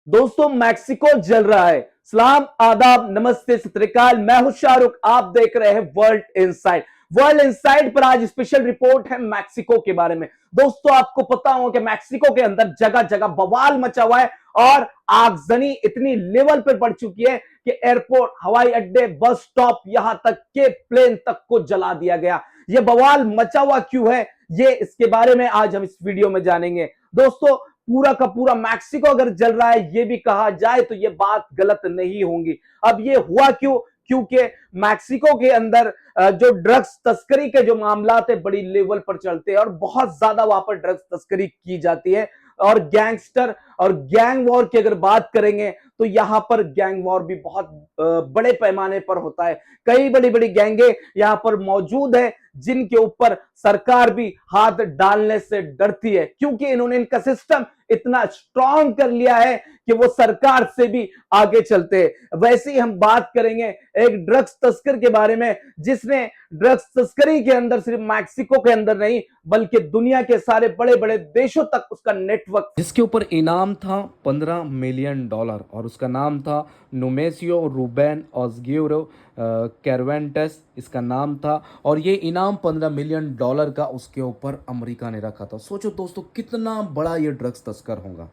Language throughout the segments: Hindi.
दोस्तों मैक्सिको जल रहा है। सलाम आदाब नमस्ते सत श्री अकाल। मैं हूं शाहरुख, आप देख रहे हैं वर्ल्ड इनसाइड। वर्ल्ड इनसाइड पर आज स्पेशल रिपोर्ट है मैक्सिको के बारे में। दोस्तों आपको पता हो कि मैक्सिको के अंदर जगह जगह बवाल मचा हुआ है और आगजनी इतनी लेवल पर बढ़ चुकी है कि एयरपोर्ट, हवाई अड्डे, बस स्टॉप, यहां तक के प्लेन तक को जला दिया गया। यह बवाल मचा हुआ क्यों है, ये इसके बारे में आज हम इस वीडियो में जानेंगे। दोस्तों पूरा का पूरा मैक्सिको अगर जल रहा है ये भी कहा जाए तो ये बात गलत नहीं होंगी। अब ये हुआ क्यों? क्योंकि मैक्सिको के अंदर जो ड्रग्स तस्करी के जो मामला है बड़ी लेवल पर चलते हैं और बहुत ज्यादा वहां पर ड्रग्स तस्करी की जाती है। और गैंगस्टर और गैंग वॉर की अगर बात करेंगे तो यहां पर गैंग वॉर भी बहुत बड़े पैमाने पर होता है। कई बड़ी बड़ी गैंगे यहां पर मौजूद है जिनके ऊपर सरकार भी हाथ डालने से डरती है, क्योंकि इन्होंने इनका सिस्टम इतना स्ट्रांग कर लिया है कि वो सरकार से भी आगे चलते हैं। वैसे ही हम बात करेंगे एक ड्रग्स तस्कर के बारे में जिसने ड्रग्स तस्करी के अंदर सिर्फ मैक्सिको के अंदर नहीं बल्कि दुनिया के सारे बड़े बड़े देशों तक उसका नेटवर्क, जिसके ऊपर इनाम था $15 मिलियन और उसका नाम था नोमेसियो रूबेन ऑस्ग्यूरो कैरवेंटेस इसका नाम था। और ये इनाम $15 मिलियन का उसके ऊपर अमेरिका ने रखा था। सोचो दोस्तों कितना बड़ा ये ड्रग्स तस्कर होगा।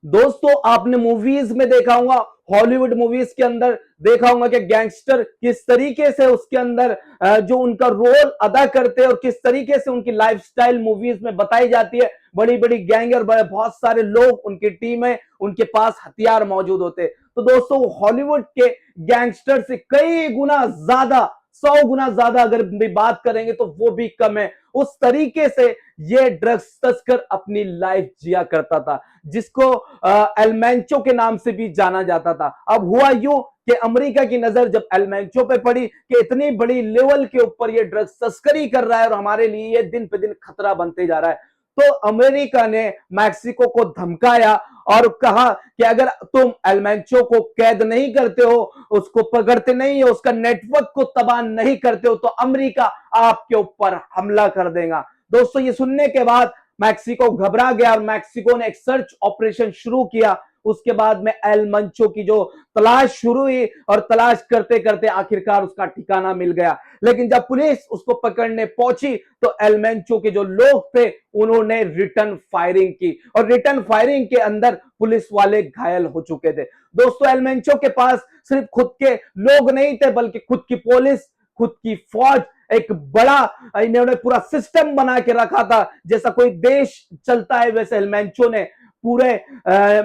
दोस्तों आपने मूवीज में देखा होगा, हॉलीवुड मूवीज के अंदर देखा होगा कि गैंगस्टर किस तरीके से उसके अंदर जो उनका रोल अदा करते हैं और किस तरीके से उनकी लाइफस्टाइल मूवीज में बताई जाती है। बड़ी बड़ी गैंग और बड़े बहुत सारे लोग उनकी टीम है, उनके पास हथियार मौजूद होते हैं। तो दोस्तों हॉलीवुड के गैंगस्टर से कई गुना ज्यादा, 100 गुना ज्यादा अगर भी बात करेंगे तो वो भी कम है। उस तरीके से ये ड्रग्स तस्कर अपनी लाइफ जिया करता था, जिसको एलमेंचो के नाम से भी जाना जाता था। अब हुआ यूं कि अमेरिका की नजर जब एलमेंचो पे पड़ी कि इतनी बड़ी लेवल के ऊपर ये ड्रग्स तस्करी कर रहा है और हमारे लिए ये दिन पे दिन खतरा बनते जा रहा है, तो अमेरिका ने मैक्सिको को धमकाया और कहा कि अगर तुम एलमेंचो को कैद नहीं करते हो, उसको पकड़ते नहीं हो, उसका नेटवर्क को तबाह नहीं करते हो, तो अमेरिका आपके ऊपर हमला कर देगा। दोस्तों ये सुनने के बाद मैक्सिको घबरा गया और मैक्सिको ने एक सर्च ऑपरेशन शुरू किया। उसके बाद में एल मंचो की जो तलाश शुरू हुई और तलाश करते करते आखिरकार उसका ठिकाना मिल गया। लेकिन जब पुलिस उसको पकड़ने पहुंची तो एल मंचो के जो लोग थे उन्होंने रिटर्न फायरिंग की और रिटर्न फायरिंग के अंदर पुलिस वाले घायल हो चुके थे। दोस्तों एल मंचो के पास सिर्फ खुद के लोग नहीं थे बल्कि खुद की पुलिस, खुद की फौज, एक बड़ा इन्होंने पूरा सिस्टम बना के रखा था। जैसा कोई देश चलता है वैसे हेलमेंचो ने पूरे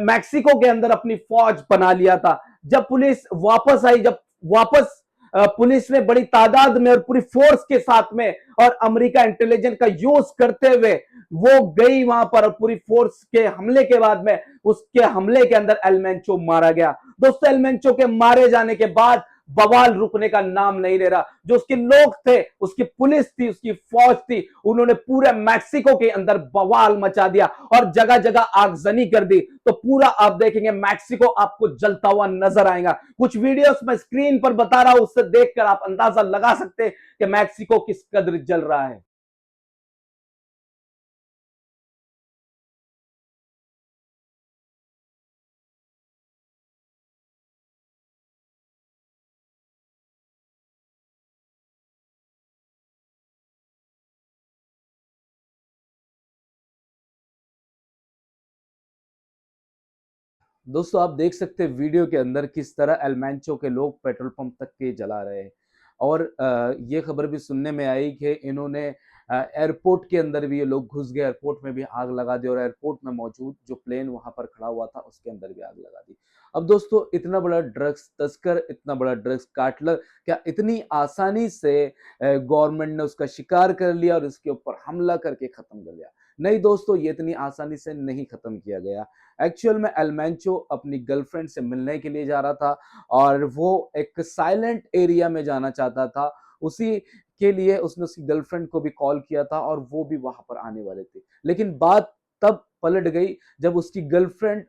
मैक्सिको के अंदर अपनी फौज बना लिया था। जब पुलिस वापस आई, जब वापस पुलिस ने बड़ी तादाद में और पूरी फोर्स के साथ में और अमेरिका इंटेलिजेंस का यूज करते हुए वो गई वहां पर और पूरी फोर्स के हमले के बाद में उसके हमले के अंदर एलमेंचो मारा गया। दोस्तों एलमेंचो के मारे जाने के बाद बवाल रुकने का नाम नहीं ले रहा। जो उसके लोग थे, उसकी पुलिस थी, उसकी फौज थी, उन्होंने पूरे मैक्सिको के अंदर बवाल मचा दिया और जगह जगह आगजनी कर दी। तो पूरा आप देखेंगे मैक्सिको आपको जलता हुआ नजर आएगा। कुछ वीडियोस मैं स्क्रीन पर बता रहा हूं, उससे देखकर आप अंदाजा लगा सकते हैं कि मैक्सिको किस कदर जल रहा है। दोस्तों आप देख सकते हैं वीडियो के अंदर किस तरह एलमेंचो के लोग पेट्रोल पंप तक के जला रहे हैं। और ये खबर भी सुनने में आई कि इन्होंने एयरपोर्ट के अंदर भी ये लोग घुस गए, एयरपोर्ट में भी आग लगा दी और एयरपोर्ट में मौजूद जो प्लेन वहां पर खड़ा हुआ था उसके अंदर भी आग लगा दी। अब दोस्तों इतना बड़ा ड्रग्स तस्कर, इतना बड़ा ड्रग्स काटलर क्या इतनी आसानी से गवर्नमेंट ने उसका शिकार कर लिया और इसके ऊपर हमला करके खत्म कर लिया? नहीं दोस्तों, ये इतनी आसानी से नहीं खत्म किया गया। एक्चुअल में एलमेंचो अपनी गर्लफ्रेंड से मिलने के लिए जा रहा था और वो एक साइलेंट एरिया में जाना चाहता था। उसी के लिए उसने उसकी गर्लफ्रेंड को भी कॉल किया था और वो भी वहां पर आने वाले थे। लेकिन बात तब पलट गई जब उसकी गर्लफ्रेंड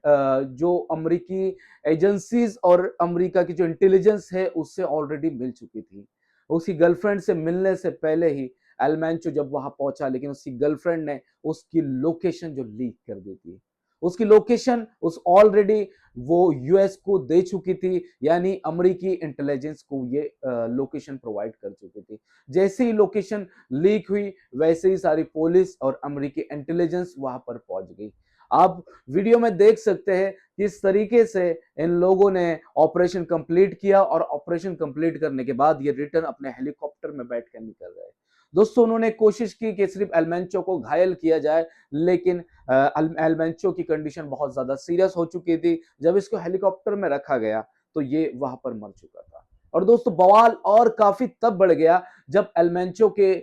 जो अमेरिकी एजेंसीज और अमेरिका की जो इंटेलिजेंस है उससे ऑलरेडी मिल चुकी थी। उसकी गर्लफ्रेंड से मिलने से पहले ही एलमेंचो जब वहां पहुंचा, लेकिन उसकी गर्लफ्रेंड ने उसकी लोकेशन जो लीक कर दी थी। उसकी लोकेशन उस ऑलरेडी वो यूएस को दे चुकी थी, यानी अमेरिकी इंटेलिजेंस को ये लोकेशन प्रोवाइड कर चुकी थी। जैसे ही लोकेशन लीक हुई वैसे ही सारी पुलिस और अमेरिकी इंटेलिजेंस वहां पर पहुंच गई। आप वीडियो में देख सकते हैं किस तरीके से इन लोगों ने ऑपरेशन कंप्लीट किया और ऑपरेशन कंप्लीट करने के बाद ये रिटर्न अपने हेलीकॉप्टर में बैठ कर निकल गए। दोस्तों उन्होंने कोशिश की कि सिर्फ एलमेंचो को घायल किया जाए, लेकिन एलमेंचो की कंडीशन बहुत ज्यादा सीरियस हो चुकी थी। जब इसको हेलीकॉप्टर में रखा गया तो ये वहां पर मर चुका था। और दोस्तों बवाल और काफी तब बढ़ गया जब एलमेंचो के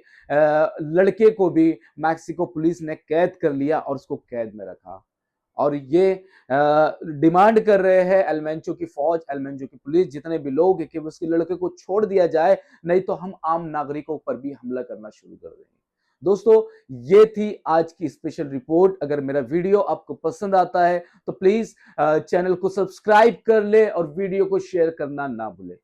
लड़के को भी मैक्सिको पुलिस ने कैद कर लिया और उसको कैद में रखा। और ये डिमांड कर रहे हैं एलमेंचो की फौज, एलमेंचो की पुलिस, जितने भी लोग हैं कि उसके लड़के को छोड़ दिया जाए, नहीं तो हम आम नागरिकों पर भी हमला करना शुरू कर देंगे। दोस्तों ये थी आज की स्पेशल रिपोर्ट। अगर मेरा वीडियो आपको पसंद आता है तो प्लीज चैनल को सब्सक्राइब कर ले और वीडियो को शेयर करना ना भूले।